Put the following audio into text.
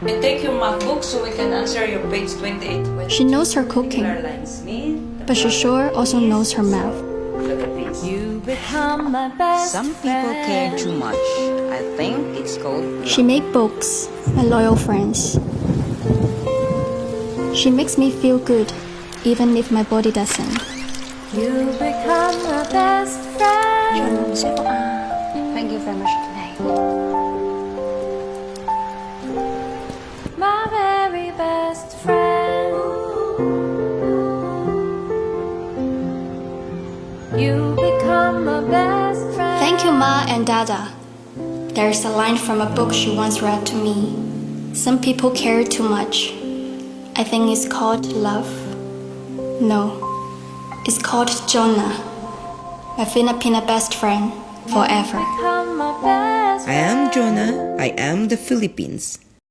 And take your MacBook so we can answer your page 28 questions. She knows her cooking, but she sure also knows her math. You become my best Some people care too much. I think it's called She make books, my loyal friends. She makes me feel good, even if my body doesn't. You become my best friend. Thank you very much today. My very best friend. You become my best friend. Thank you, Ma and Dada. There's a line from a book she once read to me. Some people care too much. I think it's called love. No, it's called Jonah. My Filipino best friend forever. Become my best I am Jonah. I am the Philippines.